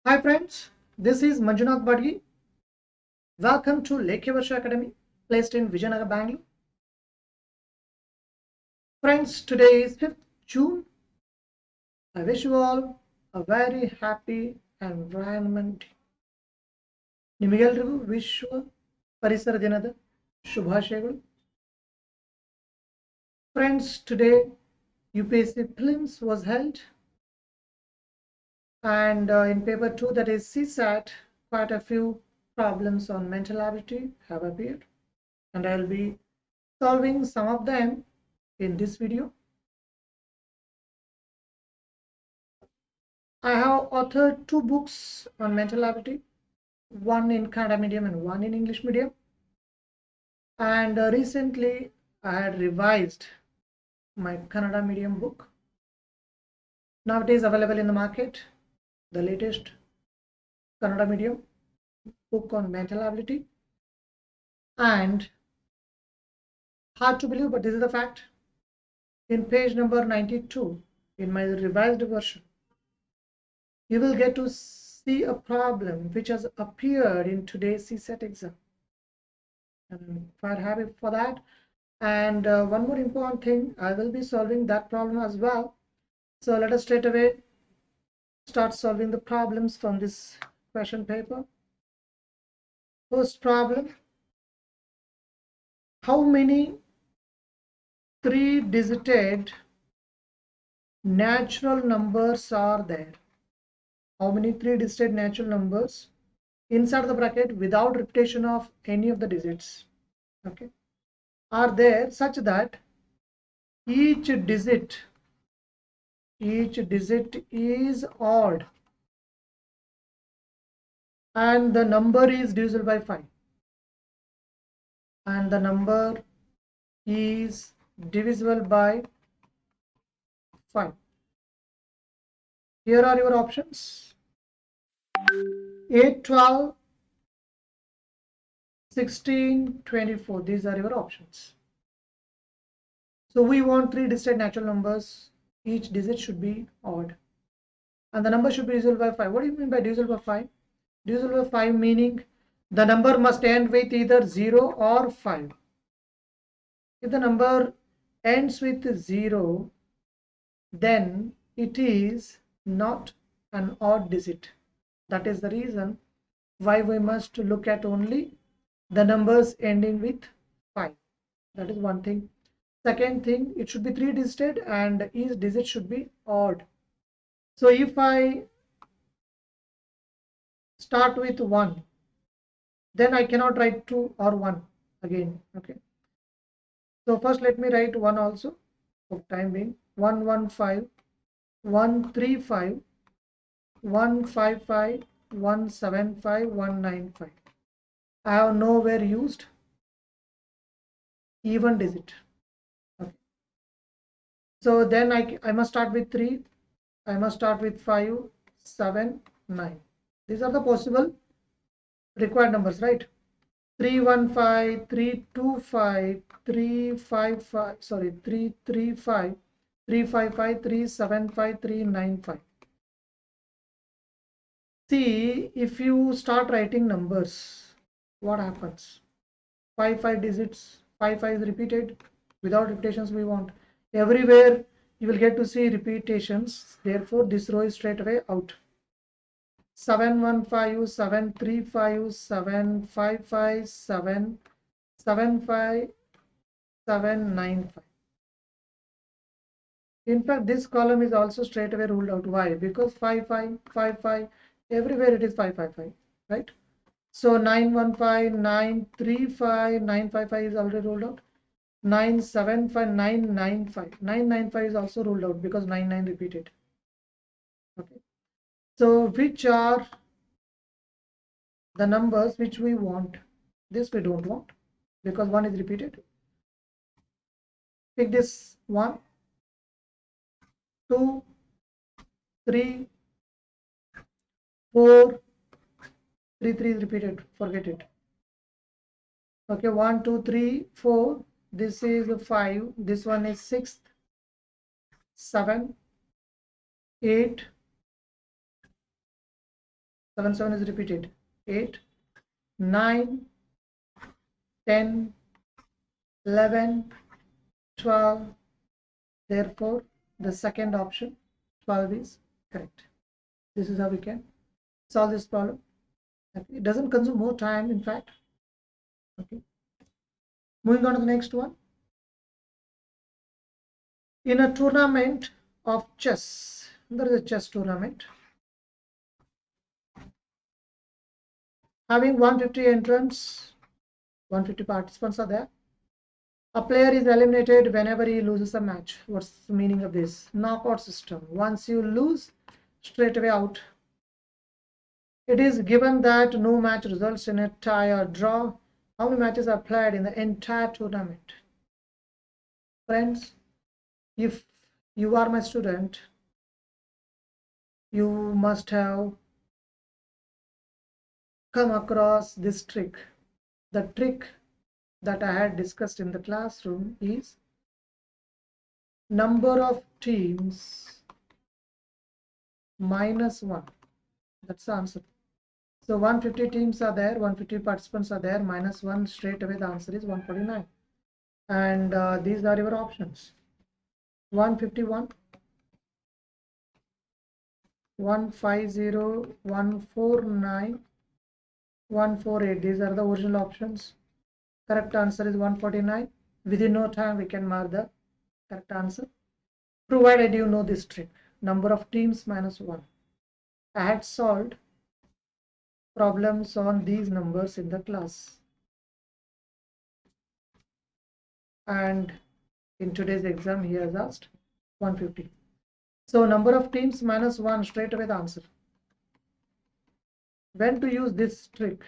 Hi friends, this is Manjunath Badgi. Welcome to Lekhyavarsha Academy, placed in Vijayanagar, Bangalore. Friends, today is 5th June. I wish you all a very happy environment. ನಿಮಗೆಲ್ಲರಿಗೂ ವಿಶ್ವ ಪರಿಸರ ದಿನದ ಶುಭಾಶಯಗಳು. Friends, today UPSC prelims was held, and in paper 2, that is CSAT, quite a few problems on mental ability have appeared, and I'll be solving some of them in this video. I have authored 2 books on mental ability, one in Kannada medium and one in English medium. And recently I had revised my Kannada medium book. Now it is available in the market, the latest Kannada medium book on mental ability. And hard to believe, but this is the fact. In page number 92, in my revised version, you will get to see a problem which has appeared in today's CSAT exam. I'm quite happy for that. And one more important thing, I will be solving that problem as well. So let us straight away start solving the problems from this question paper. First problem: how many three-digit natural numbers are there? How many three-digit natural numbers inside the bracket without repetition of any of the digits, okay, are there such that each digit is odd and the number is divisible by 5, and the number is divisible by 5. Here are your options: 8, 12, 16, 24. These are your options. So we want 3 distinct natural numbers. Each digit should be odd and the number should be divisible by 5. What do you mean by divisible by 5? Divisible by 5 meaning the number must end with either 0 or 5. If the number ends with 0, then it is not an odd digit. That is the reason why we must look at only the numbers ending with 5. That is one thing. Second thing, it should be 3-digit and each digit should be odd. So if I start with 1, then I cannot write 2 or 1 again. Okay. So first let me write 1 also for time being. 115, 135, 155, 175, 195. I have nowhere used even digit. Okay. So then I must start with 3, I must start with 5, 7, 9. These are the possible required numbers, right? 315, 325, 355, sorry, 335, 355, 375, 395. See, if you start writing numbers, what happens? 5 digits, 5 is repeated. Without repetitions we want. Everywhere you will get to see repetitions. Therefore, this row is straight away out. 715, 735, 755, 775, 795. In fact, this column is also straight away ruled out. Why? Because 55, everywhere it is 555, right? So 915, 935, 955 is already ruled out. 975, 995. 995 is also ruled out because 99 repeated. Okay. So which are the numbers which we want? This we don't want because 1 is repeated. Pick this 1, 2, 3, 4, 3 is repeated, forget it. Okay, 1, 2, 3, 4, this is 5, this one is 6, 7, 8, 7 7 is repeated. 8, 9, 10, 11, 12. Therefore, the second option, 12, is correct. This is how we can solve this problem. It doesn't consume more time, in fact. Okay. Moving on to the next one. In a tournament of chess, there is a chess tournament having 150 entrants, 150 participants are there. A player is eliminated whenever he loses a match. What's the meaning of this? Knockout system. Once you lose, straight away out. It is given that no match results in a tie or draw. How many matches are played in the entire tournament? Friends, if you are my student, you must have come across this trick. The trick that I had discussed in the classroom is number of teams minus 1. That's the answer. So 150 teams are there, 150 participants are there, minus 1, straight away the answer is 149. And these are your options. 151, 150, 149, 148. These are the original options. Correct answer is 149. Within no time we can mark the correct answer, provided you know this trick. Number of teams minus 1. I had solved problems on these numbers in the class, and in today's exam he has asked 150. So number of teams minus 1, straight away the answer. When to use this trick?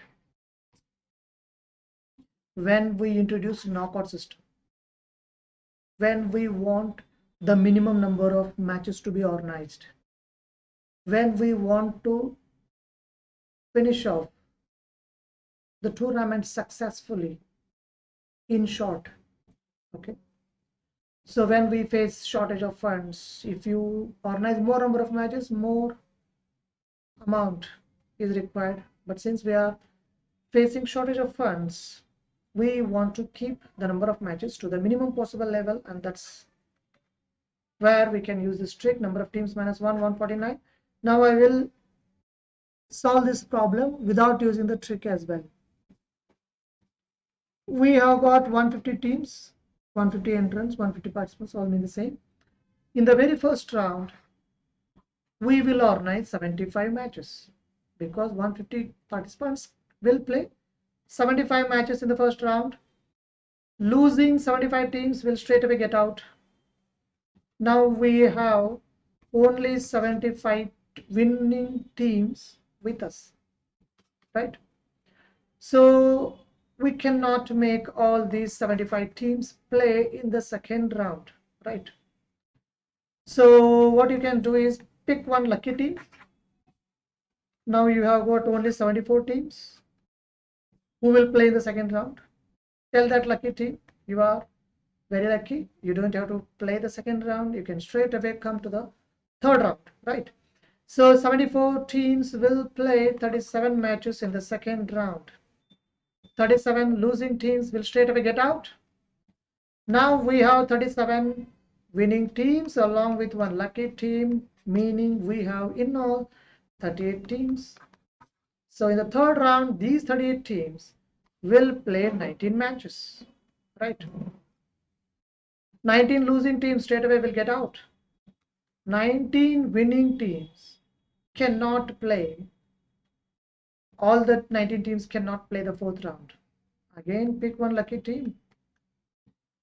When we introduce knockout system, when we want the minimum number of matches to be organized, when we want to finish off the tournament successfully in short. Okay, so when we face shortage of funds, if you organize more number of matches, more amount is required. But since we are facing shortage of funds, we want to keep the number of matches to the minimum possible level, and that's where we can use this trick. Number of teams minus 1, 149. Now I will solve this problem without using the trick as well. We have got 150 teams, 150 entrants, 150 participants, all mean the same. In the very first round, we will organize 75 matches because 150 participants will play 75 matches in the first round. Losing 75 teams will straight away get out. Now we have only 75 winning teams with us, right? So we cannot make all these 75 teams play in the second round, right? So what you can do is pick one lucky team. Now you have got only 74 teams who will play in the second round. Tell that lucky team, you are very lucky, you don't have to play the second round, you can straight away come to the third round, right? So 74 teams will play 37 matches in the second round. 37 losing teams will straight away get out. Now we have 37 winning teams along with one lucky team, meaning we have in all 38 teams. So in the third round, these 38 teams will play 19 matches, right? 19 losing teams straight away will get out. 19 winning teams cannot play. All the 19 teams cannot play the fourth round. Again, pick one lucky team.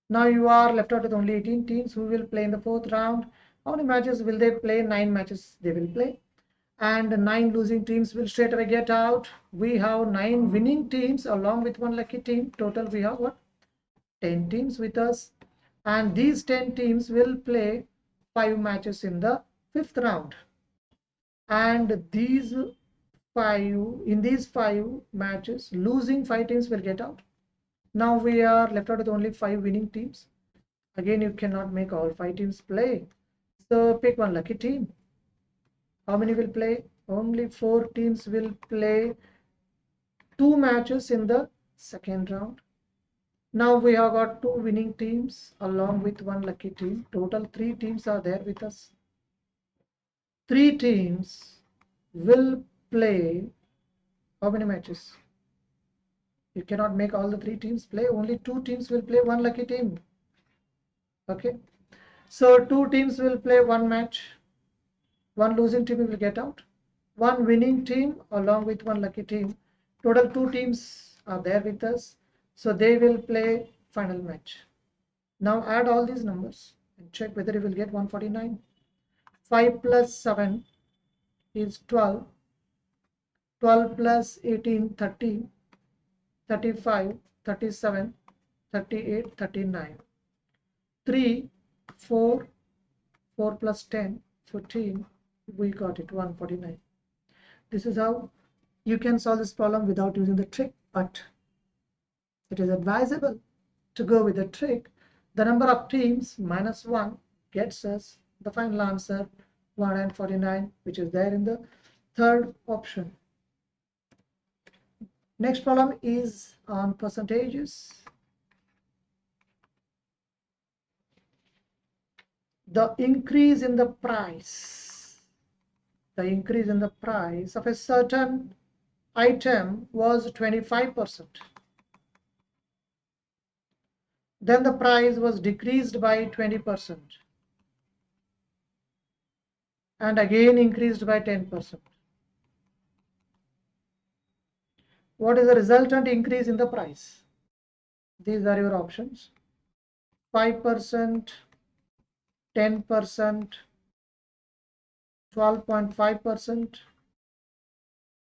Now you are left out with only 18 teams who will play in the fourth round. How many matches will they play? 9 matches they will play. And 9 losing teams will straight away get out. We have 9 winning teams along with one lucky team. Total we have what? 10 teams with us. And these 10 teams will play 5 matches in the fifth round. And these 5 matches, losing 5 teams will get out. Now we are left out with only 5 winning teams. Again, you cannot make all 5 teams play. So pick one lucky team. How many will play? only 4 teams will play 2 matches in the second round. Now we have got 2 winning teams along with 1 lucky team. Total 3 teams are there with us. 3 teams will play how many matches? You cannot make all the 3 teams play. Only 2 teams will play 1 lucky team. Okay. So 2 teams will play 1 match. 1 losing team will get out. 1 winning team along with 1 lucky team. Total 2 teams are there with us. So they will play final match. Now add all these numbers and check whether you will get 149. 5 plus 7 is 12. 12 plus 18, 30. 35, 37, 38, 39. 3, 4, 4 plus 10, 14. We got it, 149. This is how you can solve this problem without using the trick, but it is advisable to go with the trick. The number of teams minus 1 gets us the final answer 149, which is there in the third option. Next problem is on percentages. The increase in the price of a certain item was 25%. Then the price was decreased by 20% and again increased by 10%. What is the resultant increase in the price? These are your options: 5%, 10%, 12.5%,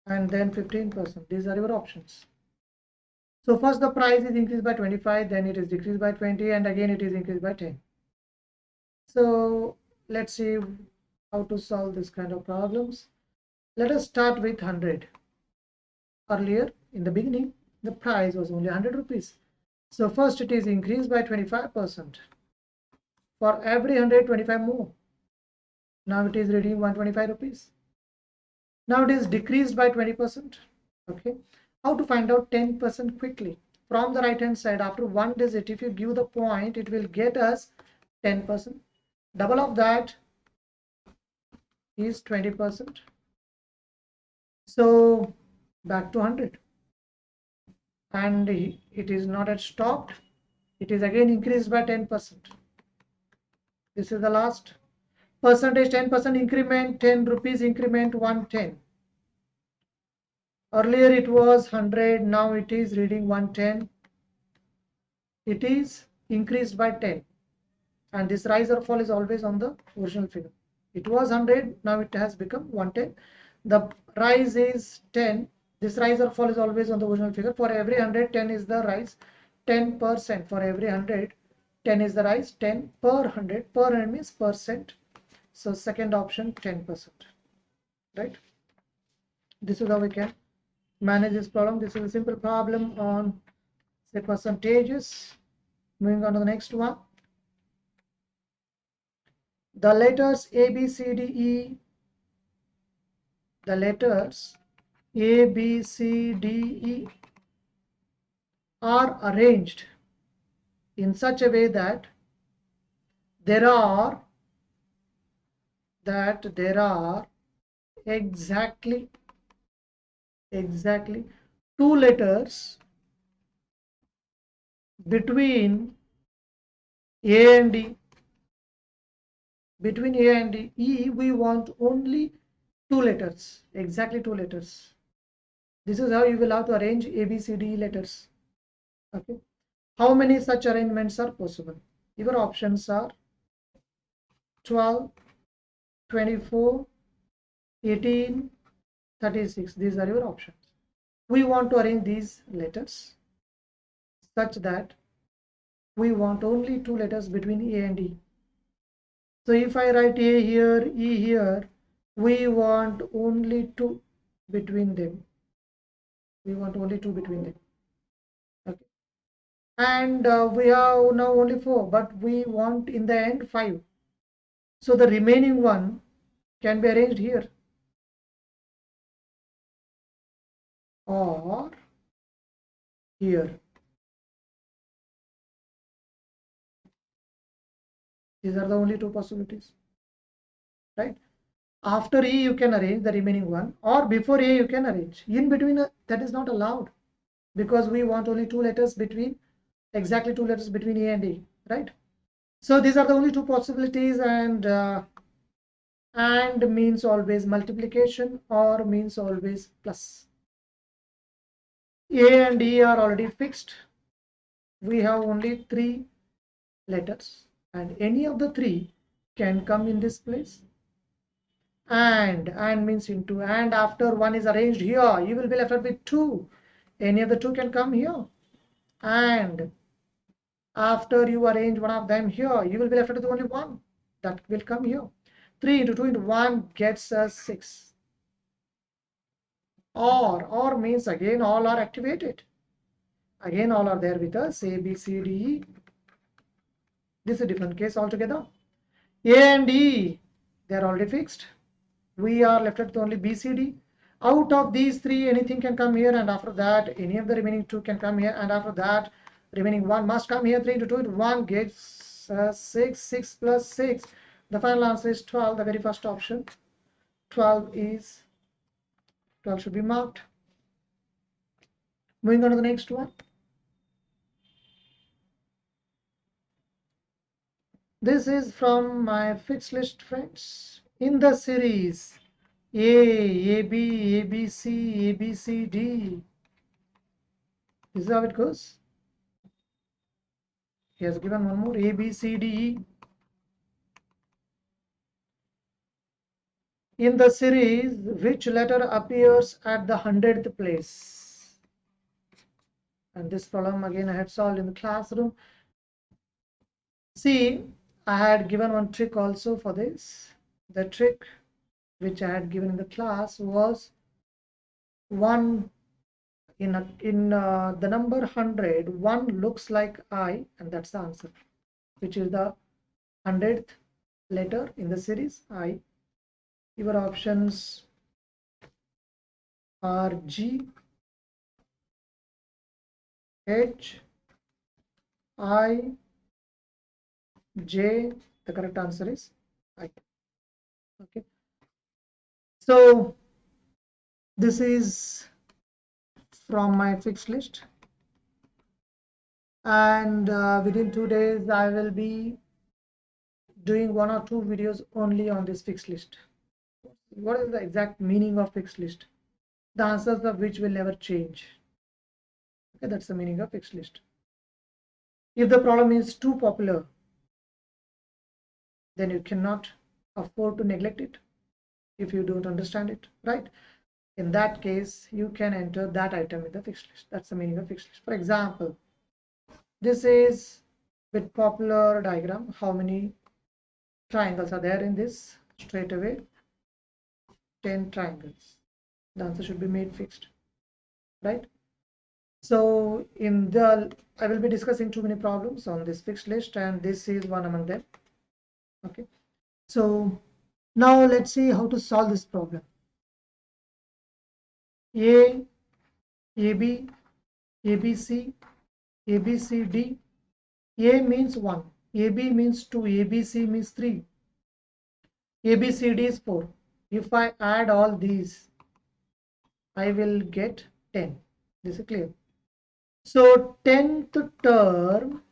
and then 15%. These are your options. So first the price is increased by 25, then it is decreased by 20, and again it is increased by 10. So let's see how to solve this kind of problems. Let us start with 100. Earlier in the beginning, the price was only 100 rupees. So first it is increased by 25%. For every 100, 25 more. Now it is reading 125 rupees. Now it is decreased by 20%. Okay. How to find out 10% quickly? From the right hand side, after one digit, if you give the point, it will get us 10%. Double of that is 20%. So back to 100. And it is not yet stopped. It is again increased by 10%. This is the last percentage, 10% increment, 10 rupees increment, 110. Earlier it was 100, now it is reading 110. It is increased by 10. And this rise or fall is always on the original figure. It was 100, now it has become 110. The rise is 10. This rise or fall is always on the original figure. For every 100, 10 is the rise. 10%. For every 100, 10 is the rise. 10 per 100. Per 100 means percent. So second option, 10%. Right? This is how we can manage this problem. This is a simple problem on, say, percentages. Moving on to the next one. The letters A, B, C, D, E. The letters A, B, C, D, E are arranged in such a way that there are exactly 2 letters between A and D. Between A and D. E, we want only 2 letters, exactly 2 letters. This is how you will have to arrange A, B, C, D, E letters. Okay. How many such arrangements are possible? Your options are 12, 24, 18, 36. These are your options. We want to arrange these letters such that we want only 2 letters between A and E. So if I write A here, E here, we want only 2 between them. We want only 2 between them. Okay. And we have now only 4, but we want in the end 5. So the remaining one can be arranged here. or here. These are the only two possibilities, right? After A, you can arrange the remaining one, or before A, you can arrange. In between, that is not allowed because we want only two letters between, exactly two letters between A and A, right? So these are the only two possibilities, and means always multiplication or means always plus. A and E are already fixed. We have only three letters, and any of the three can come in this place. And means into, and after one is arranged here, you will be left with two. Any of the two can come here, and after you arrange one of them here, you will be left with only one that will come here. 3 into 2 into 1 gets us 6. Or means again all are activated. Again all are there with us, A, B, C, D, E. This is a different case altogether. A and E, they are already fixed. We are left with only B, C, D. Out of these three, anything can come here, and after that, any of the remaining two can come here, and after that, remaining one must come here. 3 into 2 into 1 gives 6. 6 plus 6. The final answer is 12, the very first option. 12 should be marked. Moving on to the next one. This is from my fixed list, friends. In the series A, AB, ABC, ABCD. This is how it goes. He has given one more, ABCDE. In the series, which letter appears at the 100th place? And this problem again I had solved in the classroom. See, I had given one trick also for this. The trick which I had given in the class was one in the number 100, 1 looks like I, and that's the answer, which is the 100th letter in the series I. Your options are G, H, I, J. The correct answer is I. Okay. So this is from my fixed list, and within 2 days I will be doing 1 or 2 videos only on this fixed list. What is the exact meaning of fixed list? The answers of which will never change. Okay, that's the meaning of fixed list. If the problem is too popular, then you cannot afford to neglect it if you don't understand it, right? In that case, you can enter that item in the fixed list. That's the meaning of fixed list. For example, this is with popular diagram. How many triangles are there in this? Straight away, 10 triangles. The answer should be made fixed, right? So I will be discussing too many problems on this fixed list, and this is one among them. Okay, so now let's see how to solve this problem. A, AB, ABC, ABCD. A means 1, AB means 2, ABC means 3, ABCD is 4. If I add all these, I will get 10. This is clear. So 10th term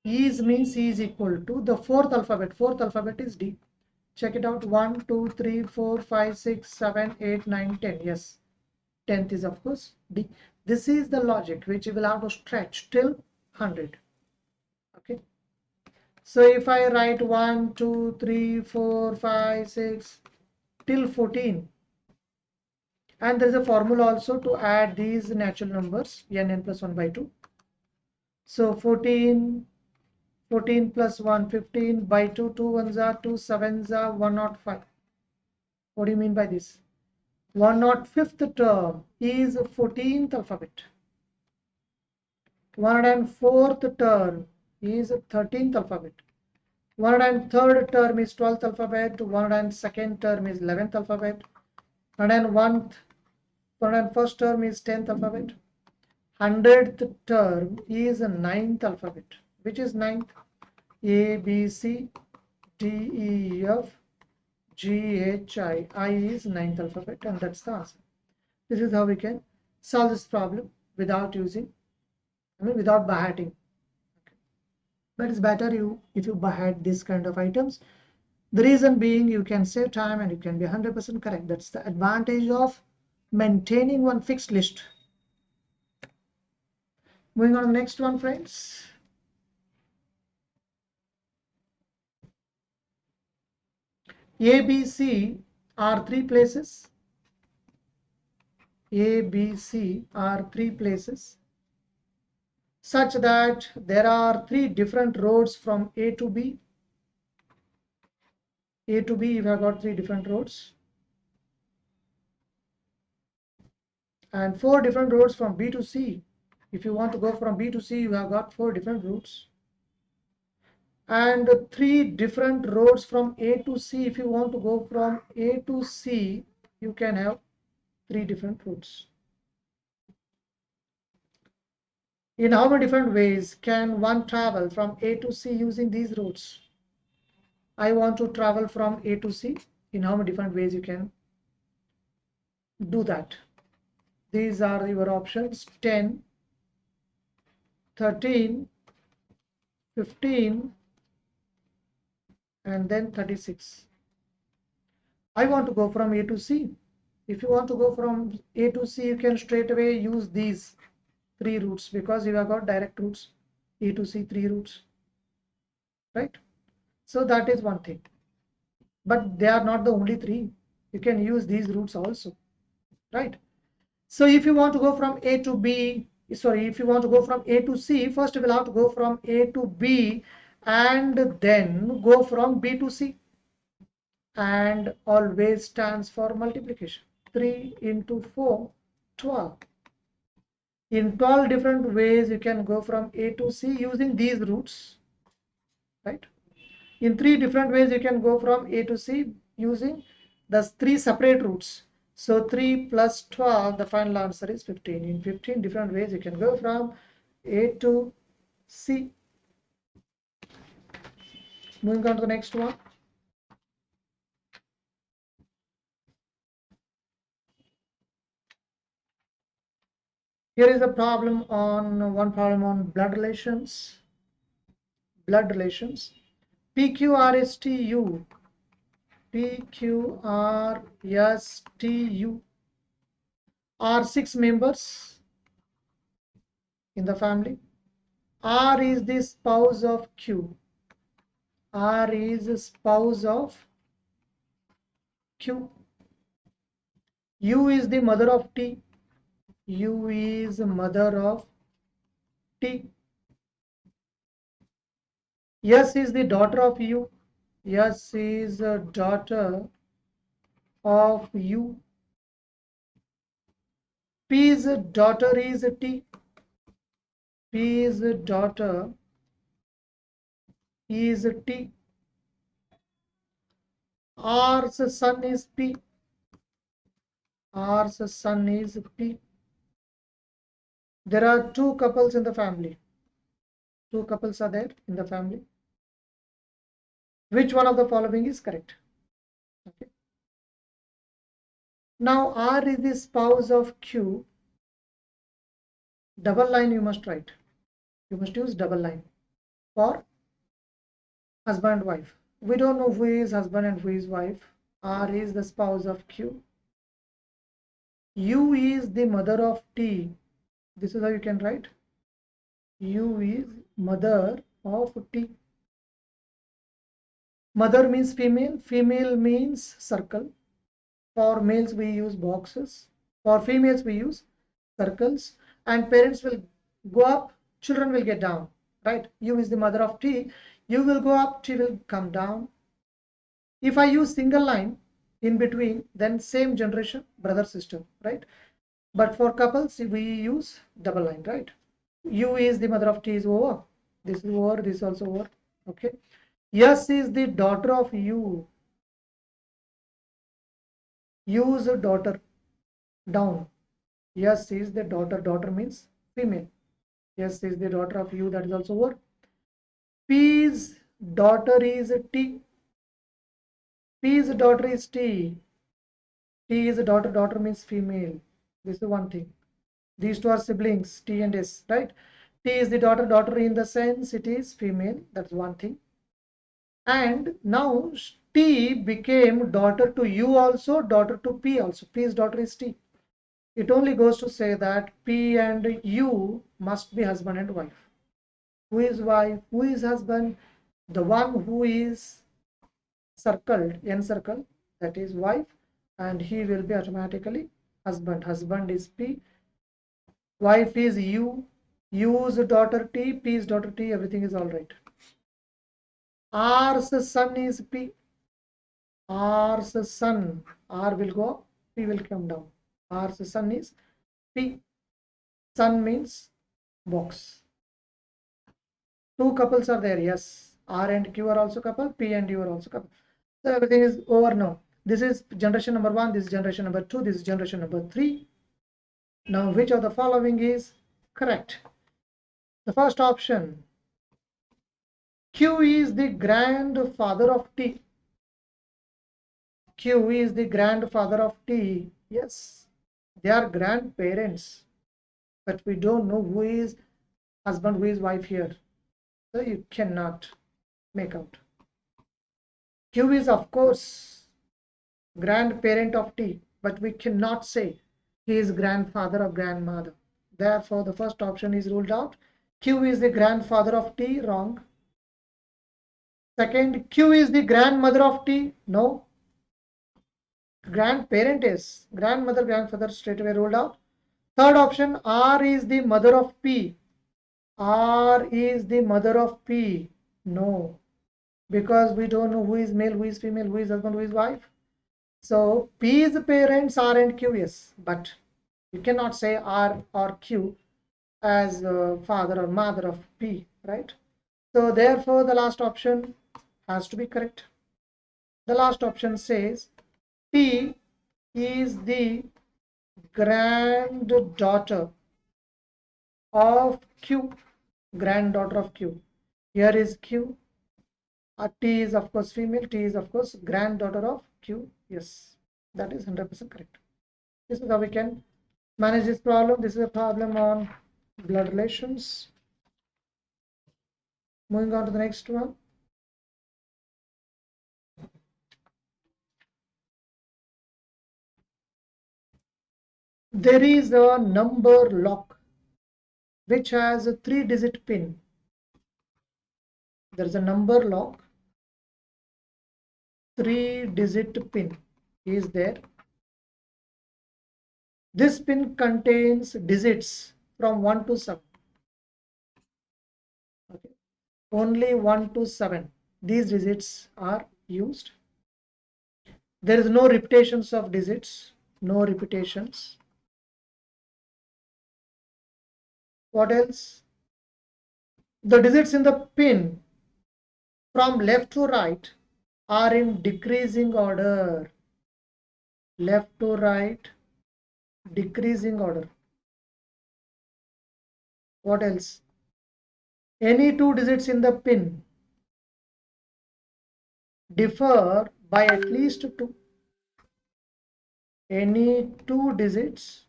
means E is equal to the fourth alphabet. Fourth alphabet is D. Check it out. 1, 2, 3, 4, 5, 6, 7, 8, 9, 10. Yes. 10th is of course D. This is the logic which you will have to stretch till 100. Okay. So if I write 1, 2, 3, 4, 5, 6 till 14, and there is a formula also to add these natural numbers n plus 1 by 2. So 14 plus 1, 15 by 2, 2 ones are 2, 7s are 105. What do you mean by this? 105th term is 14th alphabet. 104th term is 13th alphabet. 103rd term is 12th alphabet. 102nd term is 11th alphabet. 101th 101st term is 10th alphabet. 100th term is 9th alphabet. Which is 9th? A, B, C, D, E, F, G, H, I. I is 9th alphabet, and that's the answer. This is how we can solve this problem without without by-hearting. But it's better if you by-heart this kind of items. The reason being, you can save time and you can be 100% correct. That's the advantage of maintaining one fixed list. Moving on to the next one, friends. A, B, C are three places. A, B, C are three places such that there are three different roads from A to B. A to B, we have got three different roads. And four different roads from B to C. If you want to go from B to C, you have got four different routes. And three different roads from A to C. If you want to go from A to C, you can have three different routes. In how many different ways can one travel from A to C using these routes? I want to travel from A to C. In how many different ways you can do that? These are your options: 10, 13, 15, and then 36. I want to go from A to C. If you want to go from A to C, you can straight away use these three routes because you have got direct routes. A to C, three routes, right? So that is one thing. But they are not the only three. You can use these routes also, right? So if you want to go from A to B, if you want to go from A to C, first you will have to go from A to B and then go from B to C. And always stands for multiplication. 3 into 4, 12. In 12 different ways, you can go from A to C using these routes, right? In three different ways, you can go from A to C using the three separate routes. So 3 plus 12, the final answer is 15. In 15 different ways, you can go from A to C. Moving on to the next one. Here is a problem on blood relations. Blood relations. PQRSTU. PQRSTU are 6 members in the family. R is the spouse of Q. R is the spouse of Q. U is the mother of T. U is the mother of T. S is the daughter of U. S is the daughter of U. P's daughter is T. P's daughter is T. R's son is P. R's son is P. There are two couples in the family. Two couples are there in the family. Which one of the following is correct? Okay. Now R is the spouse of Q. Double line you must write. You must use double line for husband and wife. We don't know who is husband and who is wife. R is the spouse of Q. U is the mother of T. This is how you can write. U is mother of T. Mother means female. Female means circle. For males we use boxes. For females we use circles. And parents will go up, children will get down, right? U is the mother of T. U will go up, T will come down. If I use single line in between, then same generation, brother, sister, right? But for couples, we use double line, right? U is the mother of T is over. This is over, this is also over, okay? S is the daughter of U. U is a daughter, down. Yes is the daughter. Daughter means female. Yes is the daughter of you. That is also word. P's daughter is T. P's daughter is T. T is a daughter. Daughter means female. This is one thing. These two are siblings, T and S, right? T is the daughter. Daughter in the sense it is female. That's one thing. And now T became daughter to U also, daughter to P also. P's daughter is T. It only goes to say that P and U must be husband and wife. Who is wife? Who is husband? The one who is circled, encircled, that is wife, and he will be automatically husband. Husband is P, wife is U, U's daughter T, P's daughter T, everything is all right. R's son is P, R's son, R will go up, P will come down. R's son is P, son means box. Two couples are there, yes. R and Q are also couple, P and U are also couple. So everything is over now. This is generation number 1, this is generation number 2, this is generation number 3. Now which of the following is correct? The first option, Q is the grandfather of T. Q is the grandfather of T. Yes, they are grandparents, but we don't know who is husband, who is wife here. So you cannot make out. Q is of course grandparent of T, but we cannot say he is grandfather or grandmother. Therefore, the first option is ruled out. Q is the grandfather of T, wrong. Second, Q is the grandmother of T, no. Grandparent is grandmother, grandfather, straight away ruled out. Third option, R is the mother of P. R is the mother of P, no, because we don't know who is male, who is female, who is husband, who is wife. So P's parents are and Q, yes, but you cannot say R or Q as father or mother of P, right? So therefore the last option has to be correct. The last option says T is the granddaughter of Q, granddaughter of Q. Here is Q. T is of course female, T is of course granddaughter of Q. Yes, that is 100% correct. This is how we can manage this problem. This is a problem on blood relations. Moving on to the next one. There is a number lock which has a 3-digit pin. There is a number lock, 3-digit pin is there. This pin contains digits from 1 to 7. Okay. Only 1 to 7. These digits are used. There is no repetitions of digits, no repetitions. What else? The digits in the pin from left to right are in decreasing order. Left to right, decreasing order. What else? Any two digits in the pin differ by at least 2. Any two digits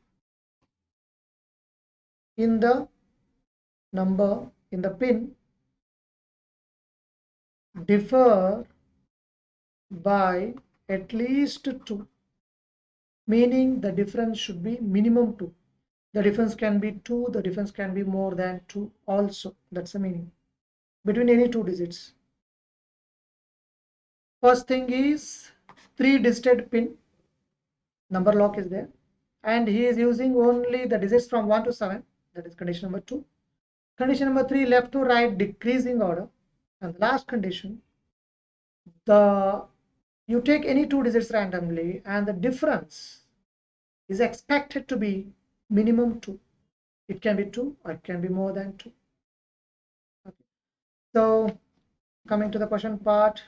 in the number in the pin differ by at least 2, meaning the difference should be minimum 2. The difference can be 2, the difference can be more than 2 also. That's the meaning between any two digits. First thing is 3-digit pin, number lock is there, and he is using only the digits from 1 to 7. That is condition number 2. Condition number 3, left to right, decreasing order. And the last condition, you take any two digits randomly and the difference is expected to be minimum 2. It can be 2 or it can be more than 2. Okay. So coming to the question part,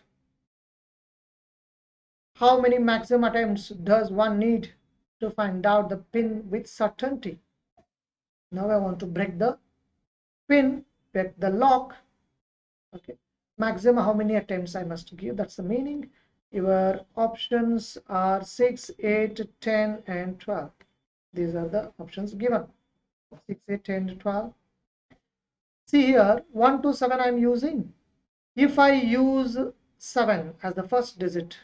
how many maximum attempts does one need to find out the pin with certainty. Now I want to break the pin, break the lock. Okay, maximum how many attempts I must give, that's the meaning. Your options are 6, 8, 10 and 12. These are the options given. 6, 8, 10, 12. See here, 1 to 7 I'm using. If I use 7 as the first digit,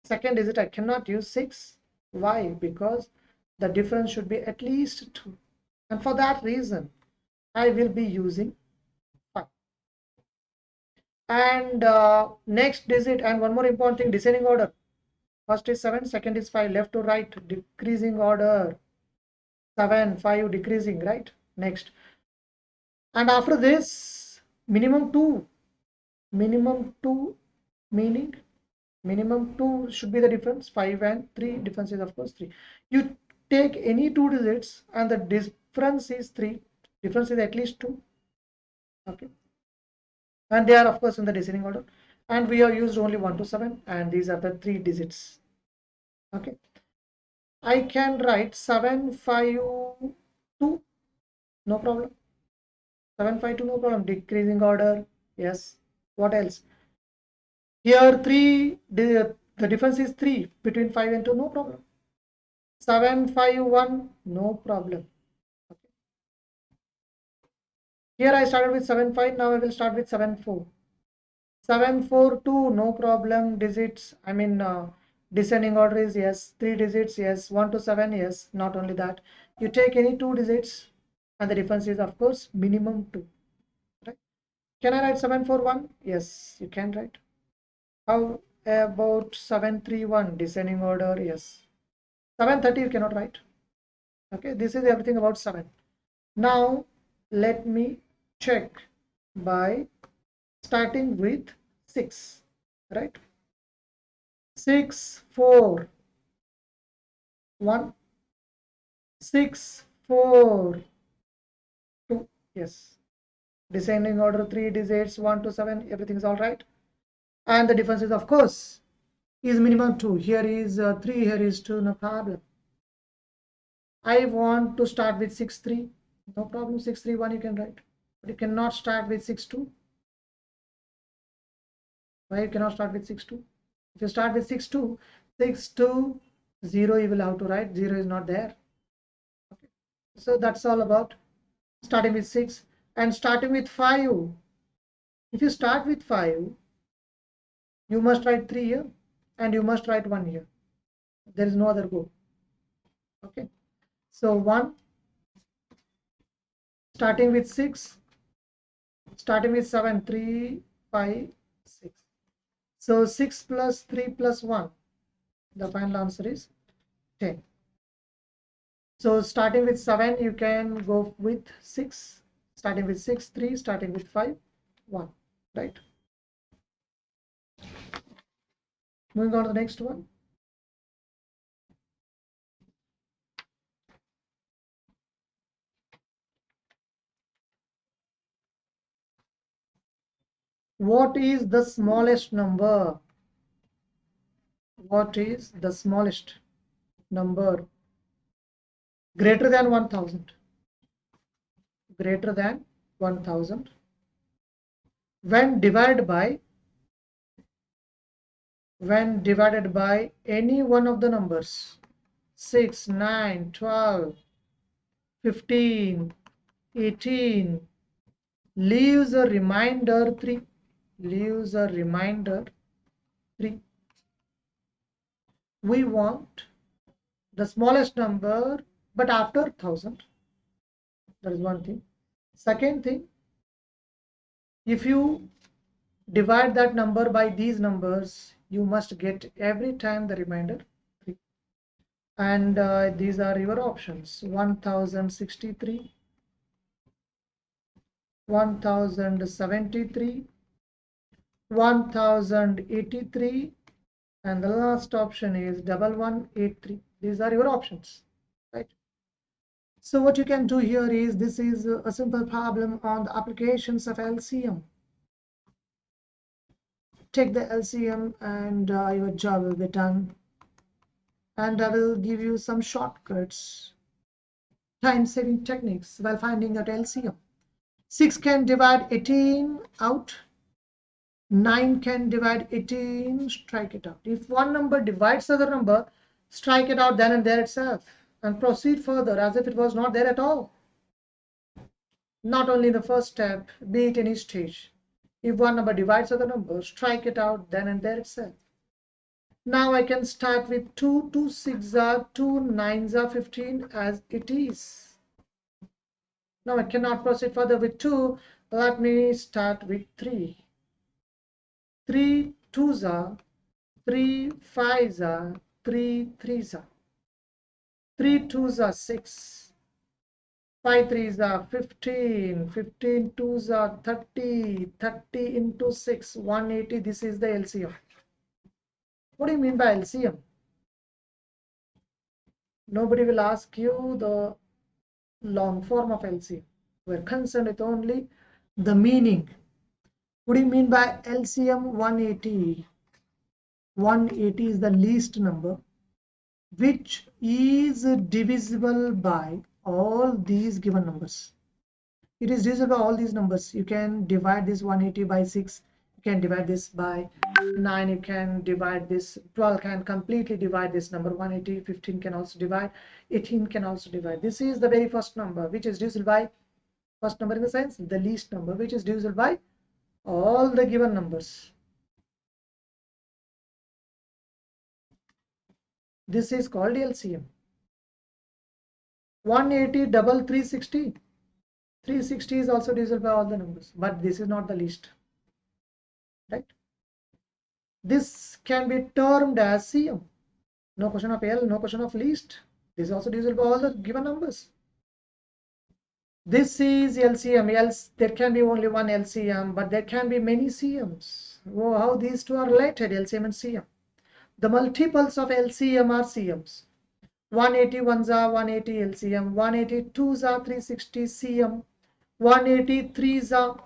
second digit I cannot use 6. Why? Because the difference should be at least 2. And for that reason, I will be using 5. And next digit, and one more important thing, descending order. First is 7, second is 5, left to right, decreasing order. 7, 5, decreasing, right? Next. And after this, minimum 2. Minimum 2 meaning minimum 2 should be the difference. 5 and 3, difference is of course 3. You take any 2 digits and the difference is 3. Difference is at least 2. Okay. And they are of course in the descending order. And we have used only 1 to 7, and these are the 3 digits. Okay. I can write 7, 5, 2. No problem. 7, 5, 2, no problem. Decreasing order. Yes. What else? Here 3, the difference is 3 between 5 and 2, no problem. 7, 5, 1, no problem. Okay. Here I started with 7, 5, now I will start with 7, 4. 7, 4, 2, no problem. Digits, I mean descending order is yes. 3 digits, yes. 1 to 7, yes. Not only that, you take any 2 digits and the difference is of course minimum 2. Right? Can I write 7, 4, 1? Yes, you can write. How about 7, 3, 1, descending order? Yes. 7, 30 you cannot write. Okay, this is everything about 7. Now let me check by starting with 6, right? 6, 4, 1, 6, 4, 2, yes. Descending order 3 digits, 1 to 7, everything is all right. And the difference is of course is minimum 2. Here is 3, here is 2, no problem. I want to start with 6, 3, no problem. 6, 3, 1 you can write, but you cannot start with 6, 2. Why you cannot start with 6, 2? If you start with 6, 2, 6, 2, 0 you will have to write. 0 is not there. Okay. So that's all about starting with 6 and starting with 5. If you start with 5, you must write 3 here and you must write 1 here. There is no other go. Okay. So 1, starting with 6, starting with 7, 3, 5, 6. So 6 plus 3 plus 1, the final answer is 10. So starting with 7, you can go with 6, starting with 6, 3, starting with 5, 1, right? Moving on to the next one. What is the smallest number? What is the smallest number greater than 1000? Greater than 1000 when divided by any one of the numbers 6, 9, 12, 15, 18, leaves a remainder 3. Leaves a remainder 3. We want the smallest number, but after 1000. That is one thing. Second thing, if you divide that number by these numbers, you must get every time the remainder 3. And these are your options: 1063, 1073, 1083, and the last option is 1183. These are your options, right? So what you can do here is, this is a simple problem on the applications of LCM. Take the LCM and your job will be done. and I will give you some shortcuts, time-saving techniques while finding out LCM. 6 can divide 18 out. 9 can divide 18, strike it out. If one number divides other number, strike it out then and there itself and proceed further as if it was not there at all. Not only the first step, be it any stage. If one number divides other number, strike it out then and there itself. Now I can start with 2, 2 6 are 2 9s are 15 as it is. Now I cannot proceed further with 2. Let me start with 3. 3 2s are 3 5s are 3 3s are 3 2s are 6. 5 3s are 15. 15 2s are 30. 30 into 6, 180. This is the LCM. What do you mean by LCM? Nobody will ask you the long form of LCM. We're concerned with only the meaning. What do you mean by LCM 180? 180 is the least number which is divisible by all these given numbers. It is divisible by all these numbers. You can divide this 180 by 6. You can divide this by 9. You can divide this. 12 can completely divide this number 180. 15 can also divide. 18 can also divide. This is the very first number which is divisible by, first number in the sense, the least number which is divisible by all the given numbers. This is called LCM. 180 double 360. 360 is also divisible by all the numbers, but this is not the least, right? This can be termed as CM. No question of L, no question of least. This is also divisible by all the given numbers. This is LCM. Else there can be only one LCM, but there can be many CMs. Oh, how these two are related, LCM and CM. The multiples of LCM are CMs. 181s are 180 LCM, 182s are 360 CM, 183s are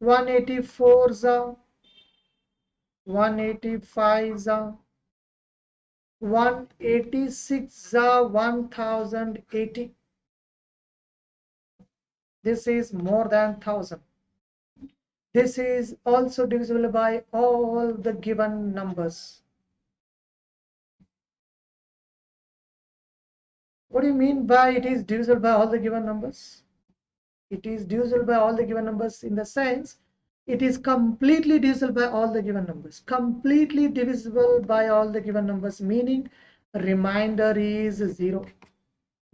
184s are 185s are 186 are 1080. This is more than 1000. This is also divisible by all the given numbers. What do you mean by it is divisible by all the given numbers? It is divisible by all the given numbers in the sense it is completely divisible by all the given numbers. Completely divisible by all the given numbers, meaning remainder is 0.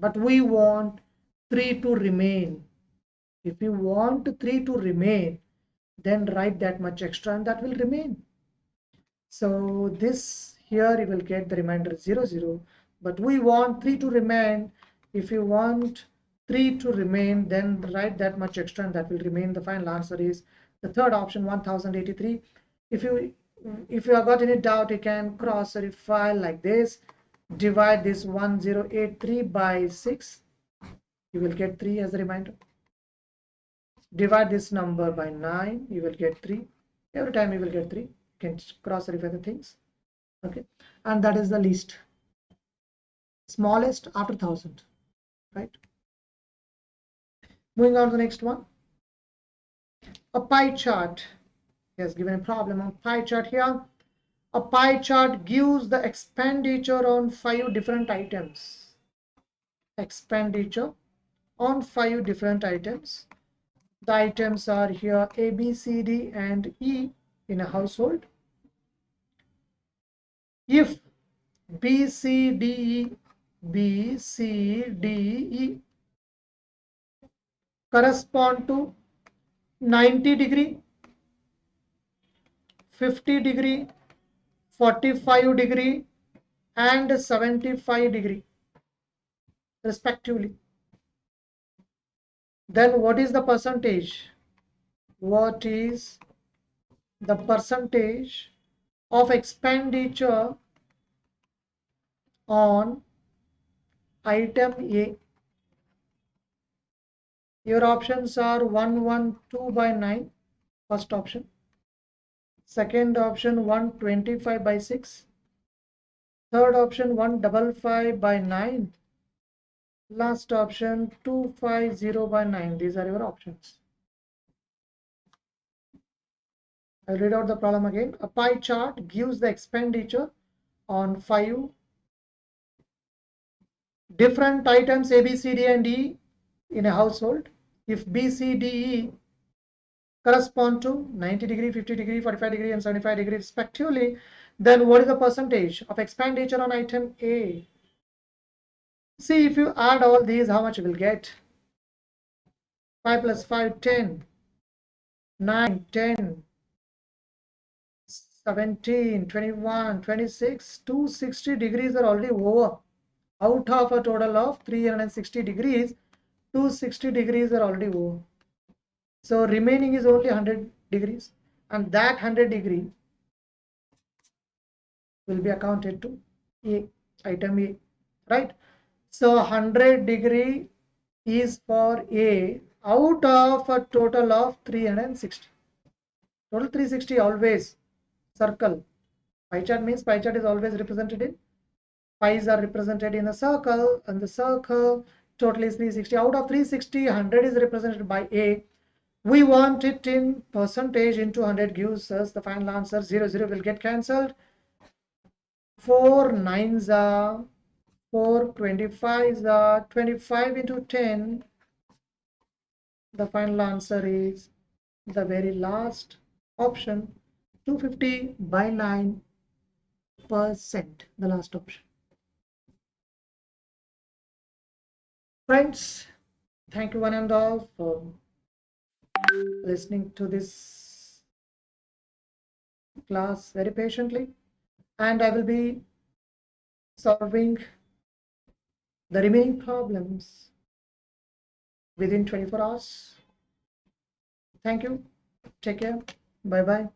But we want 3 to remain. If you want 3 to remain, then write that much extra and that will remain. So this here you will get the remainder 0 0, but we want 3 to remain. If you want 3 to remain, then write that much extra and that will remain. The final answer is the third option, 1083. If you have got any doubt, you can cross verify like this. Divide this 1083 by 6. You will get 3 as a remainder. Divide this number by 9. You will get 3. Every time you will get 3. You can cross verify the things. Okay, and that is the least, smallest after 1000, right? Moving on to the next one. A pie chart. He has given a problem on pie chart here. A pie chart gives the expenditure on 5 different items. Expenditure on 5 different items. The items are here A, B, C, D, and E in a household. If B, C, D, E, B, C, D, E correspond to 90 degree, 50 degree, 45 degree, and 75 degree respectively, then what is the percentage? What is the percentage of expenditure on item A? Your options are 112 by 9, first option. Second option 125 by 6. Third option 155 by 9. Last option 250 by 9. These are your options. I'll read out the problem again. A pie chart gives the expenditure on 5 different items A, B, C, D, and E in a household. If B, C, D, E correspond to 90 degree, 50 degree, 45 degree, and 75 degree respectively, then what is the percentage of expenditure on item A? See, if you add all these, how much you will get? 5 plus 5, 10, 9, 10, 17, 21, 26, 260 degrees are already over. Out of a total of 360 degrees, 260 degrees are already over. So remaining is only 100 degrees, and that 100 degree will be accounted to A, item A, right? So 100 degree is for A out of a total of 360. Total 360 always circle. Pie chart means pie chart is always represented in pies are represented in a circle, and the circle total is 360. Out of 360, 100 is represented by A. We want it in percentage into 100 gives us the final answer. 0, 0 will get cancelled. 4 9s are 4, 25s are 25 into 10. The final answer is the very last option, 250 by 9%, the last option. Friends, thank you one and all for listening to this class very patiently, and I will be solving the remaining problems within 24 hours. Thank you. Take care. Bye bye.